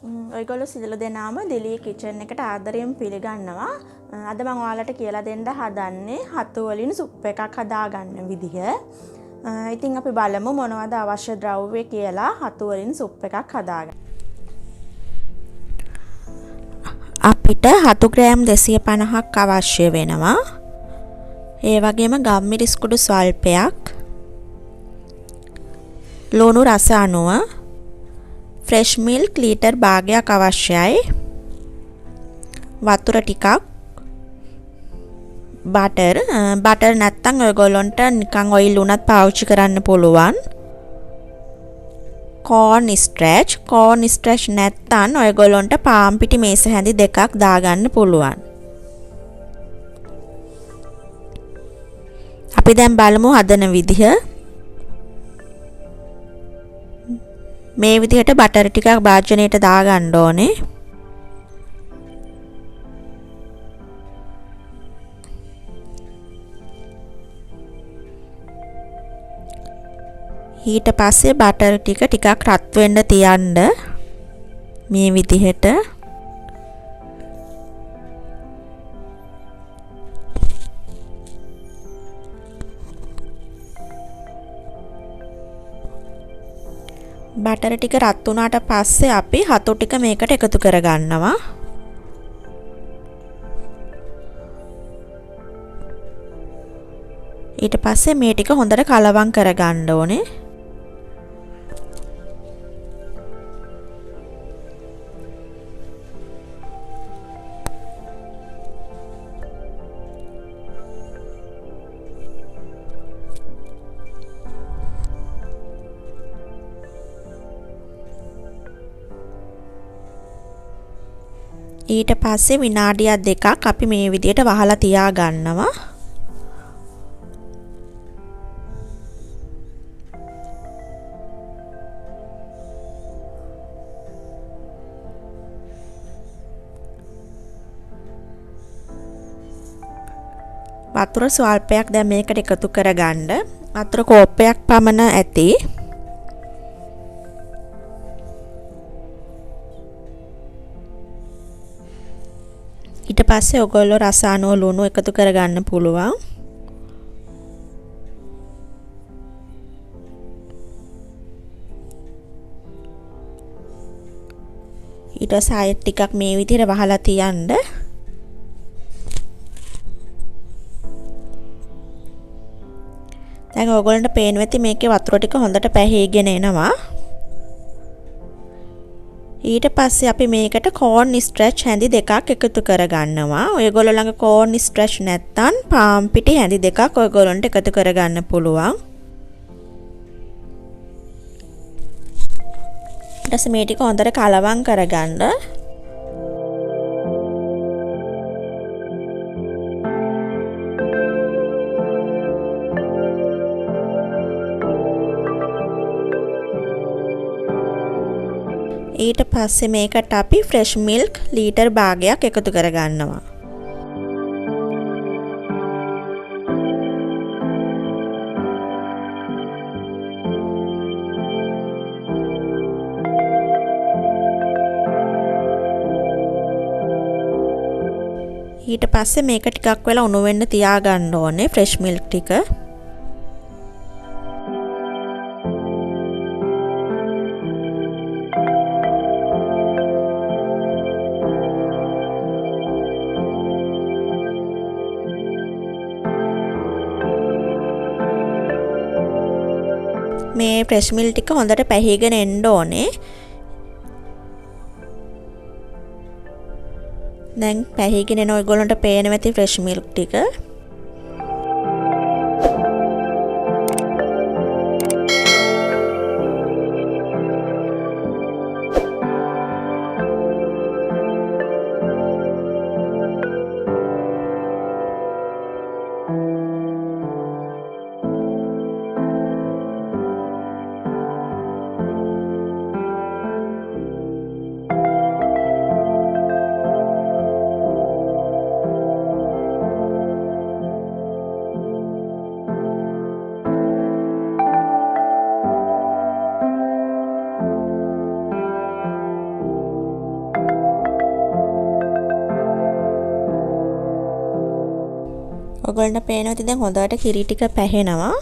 ඔයගොල්ලෝ සියලු දෙනාම දිලී කිචන් එකට ආදරයෙන් පිළිගන්නවා. අද මම ඔයාලට කියලා දෙන්න හදන්නේ හතු වලින් සුප් එකක් හදාගන්න විදිහ. ඉතින් අපි බලමු මොනවද අවශ්‍ය ද්‍රව්‍ය කියලා හතු වලින් සුප් එකක් හදාගන්න. අපිට හතු ග්‍රෑම් 250ක් අවශ්‍ය වෙනවා. ඒ වගේම ගම්මිරිස් කුඩු ස්වල්පයක්, ලුණු රස අනුව, fresh milk ලීටර් භාගයක් අවශ්‍යයි. වතුර ටිකක්, බටර් නැත්තම් ඔයගොල්ලන්ට නිකන් ඔයිල් උනත් පාවිච්චි කරන්න පුළුවන්. corn starch නැත්තම් ඔයගොල්ලන්ට පාන් පිටි මේස හැඳි දෙකක් දාගන්න පුළුවන්. අපි දැන් බලමු හදන විදිහ. මේ විදිහට බටර් ටිකක් භාජනයට දාගන්න ඕනේ. ඊට පස්සේ බටර් ටිකක් රත් වෙන්න තියන්න මේ විදිහට. බටර් ටික රත් වුණාට පස්සේ අපි හතු ටික මේකට එකතු කරගන්නවා. ඊට පස්සේ මේ ටික හොඳට කලවම් කරගන්න ඕනේ. ඊට පස්සේ විනාඩියක් දෙකක් අපි මේ විදිහට වහලා තියා ගන්නවා. වතුර ස්වල්පයක් දැන් මේකට එකතු කරගන්න. වතුර කෝප්පයක් පමණ ඇති. ඊට පස්සේ ඔයගොල්ලෝ රස අනුව ලුණු එකතු කරගන්න පුළුවන්. ඊට පස්සේ ටිකක් මේ විදිහට වහලා තියන්න. දැන් ඔයගොල්ලන්ට පේනවා ඇති මේකේ වතුර ටික හොඳට පැහැගෙන එනවා. ඊට පස්සේ අපි මේකට corn starch හැඳි දෙකක් එකතු කරගන්නවා. ඔයගොල්ලෝ ළඟ corn starch නැත්නම් පාන් පිටි හැඳි දෙකක් ඔයගොල්ලන්ට එකතු කරගන්න පුළුවන්. ඊට පස්සේ මේ ටික හොඳට කලවම් කරගන්න. ඊට පස්සේ මේකට අපි fresh milk ලීටර් භාගයක් එකතු කරගන්නවා. ඊට පස්සේ මේක ටිකක් වෙලා උණු වෙන්න තියාගන්න ඕනේ fresh milk ටික. මේ fresh milk ටික හොඳට පැහිගෙන එන්න ඕනේ. දැන් පැහිගෙන එන ඔයගොල්ලන්ට පේනවා ඇති fresh milk ටික. ඔයගොල්ලන්ට පේනවා ඉතින් දැන් හොඳට කිරි ටික පැහෙනවා.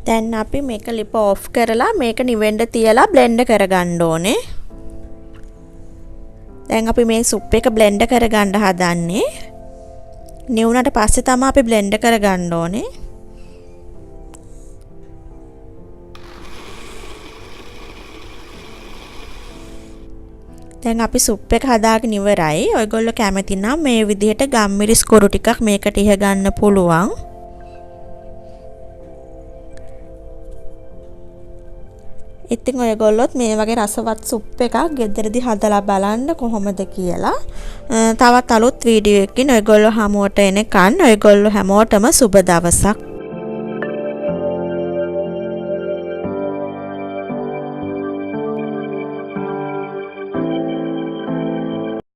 දැන් අපි මේක ලිප ඔෆ් කරලා මේක නිවෙන්න තියලා බ්ලෙන්ඩ් කරගන්න ඕනේ. දැන් අපි මේ සුප් එක බ්ලෙන්ඩ් කරගන්න හදන්නේ. නිවුනට පස්සේ තමයි අපි බ්ලෙන්ඩ් කරගන්න ඕනේ. දැන් අපි සුප් එක හදාගෙන ඉවරයි. ඔයගොල්ලෝ කැමති නම් මේ විදිහට ගම්මිරිස් කුරු ටිකක් මේකට ඉහ ගන්න පුළුවන්. ඉතින් ඔයගොල්ලොත් මේ වගේ රසවත් සුප් එකක් ගෙදරදී හදලා බලන්න කොහොමද කියලා. තවත් අලුත් වීඩියෝ එකකින් ඔයගොල්ලෝ හමුවට එනකන් ඔයගොල්ලෝ හැමෝටම සුබ දවසක්.